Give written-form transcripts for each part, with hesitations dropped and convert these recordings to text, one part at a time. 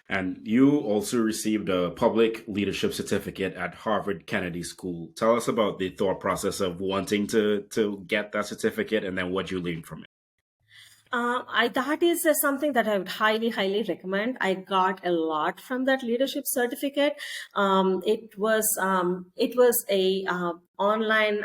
And you also received a public leadership certificate at Harvard Kennedy School. Tell us about the thought process of wanting to get that certificate and then what you learned from it. That is something that I would highly recommend. I got a lot from that leadership certificate. It was a online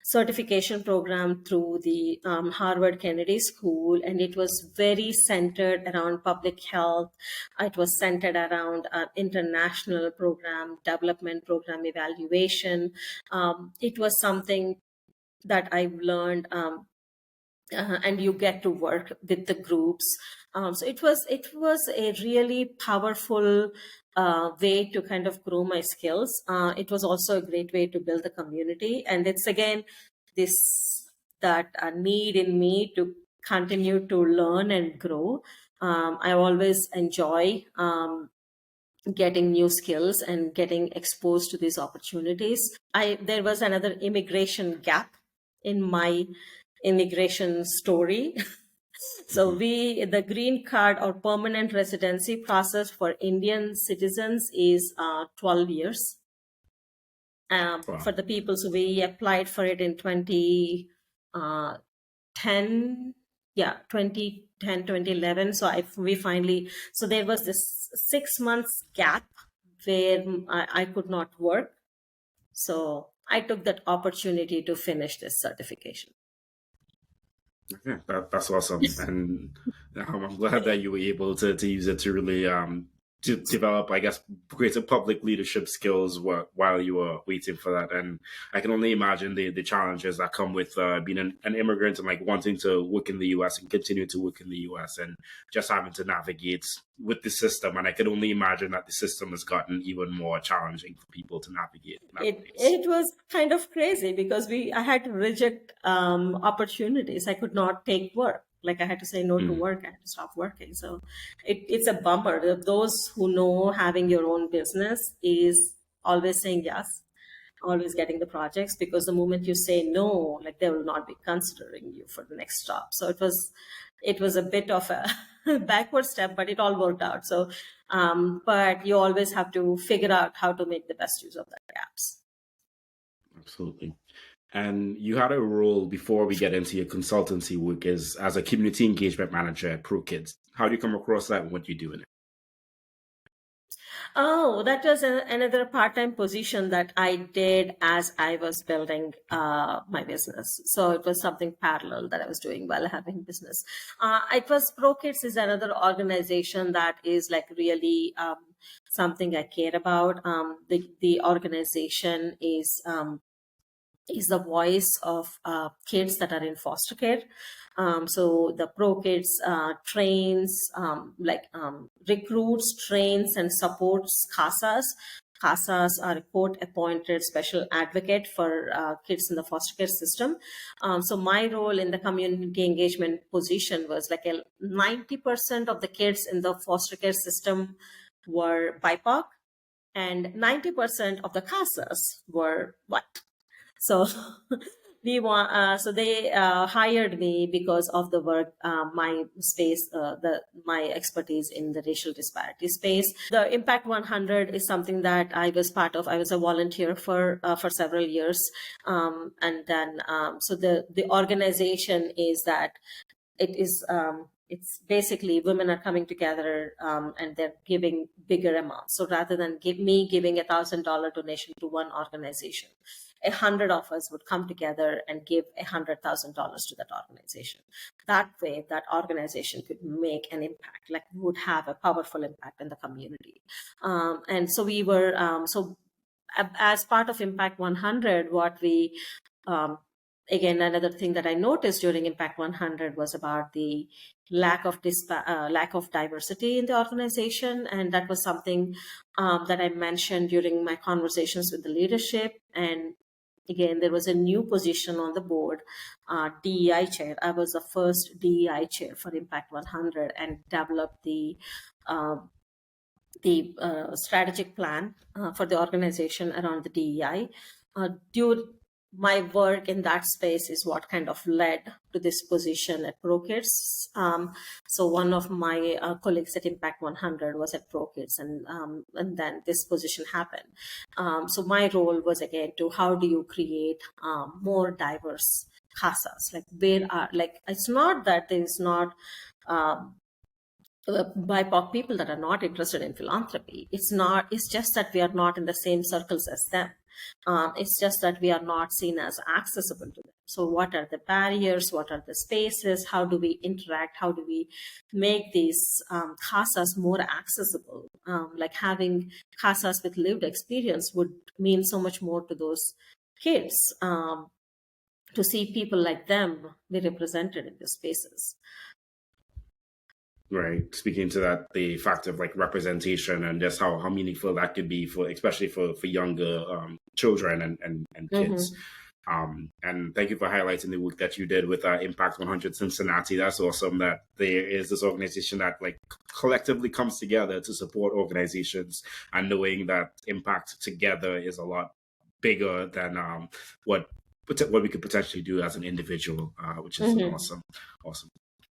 certification program through the Harvard Kennedy School, and it was very centered around public health. It was centered around international program development, program evaluation. It was something that I've learned. And you get to work with the groups. So it was a really powerful way to kind of grow my skills. It was also a great way to build the community, and it's again this that need in me to continue to learn and grow. I always enjoy getting new skills and getting exposed to these opportunities. There was another immigration gap in my immigration story. So Mhm. the green card or permanent residency process for Indian citizens is 12 years. For Wow. the people, so we applied for it in 2010, yeah, 2010, 2011. So we finally, so there was this 6 months gap where I could not work. So I took that opportunity to finish this certification. Okay, that's awesome, and I'm glad that you were able to use it to really to develop, I guess, greater public leadership skills while you were waiting for that. And I can only imagine the challenges that come with being an immigrant and like wanting to work in the U.S. and continue to work in the U.S. and just having to navigate with the system. And I can only imagine that the system has gotten even more challenging for people to navigate it nowadays. it was kind of crazy because I had to reject opportunities. I could not take work. Like I had to say no to Mm. work. I had to stop working. So it's a bummer. Those who know having your own business is always saying yes, always getting the projects, because the moment you say no, like they will not be considering you for the next job. So it was a bit of a backward step, but it all worked out. So but you always have to figure out how to make the best use of that gaps. Absolutely. And you had a role before we get into your consultancy work as a community engagement manager at ProKids. How do you come across that and what you do in it? Oh, that was another part-time position that I did as I was building my business. So it was something parallel that I was doing while having business. It was ProKids is another organization that is like really something I care about. The organization is the voice of kids that are in foster care. So the Pro Kids trains, recruits, trains, and supports CASAs. CASAs are court-appointed special advocate for kids in the foster care system. So my role in the community engagement position was like 90% of the kids in the foster care system were BIPOC, and 90% of the CASAs were white. So so they hired me because of the work, my space, my expertise in the racial disparity space. The Impact 100 is something that I was part of. I was a volunteer for several years, and then so the organization is that it's basically women are coming together, and they're giving bigger amounts. So rather than me giving $1,000 donation to one organization, 100 of us would come together and give $100,000 to that organization. That way, that organization could make an impact, like would have a powerful impact in the community. And so we were as part of Impact 100, what we again, another thing that I noticed during Impact 100 was about the lack of diversity in the organization, and that was something that I mentioned during my conversations with the leadership. And again, there was a new position on the board, DEI chair. I was the first DEI chair for Impact 100 and developed the strategic plan for the organization around the DEI. my work in that space is what kind of led to this position at ProKids. So one of my colleagues at Impact 100 was at ProKids, and then this position happened. So my role was again to how do you create more diverse CASAs? Like where are, like, it's not that there is not BIPOC people that are not interested in philanthropy. It's just that we are not in the same circles as them. It's just that we are not seen as accessible to them. So what are the barriers? What are the spaces? How do we interact? How do we make these CASAs more accessible? Like having CASAs with lived experience would mean so much more to those kids, to see people like them be represented in the spaces. Right. Speaking to that, the fact of like representation and just how meaningful that could be for, especially for younger children and kids. And thank you for highlighting the work that you did with Impact 100 Cincinnati. That's awesome that there is this organization that like collectively comes together to support organizations, and knowing that impact together is a lot bigger than what we could potentially do as an individual, which is awesome.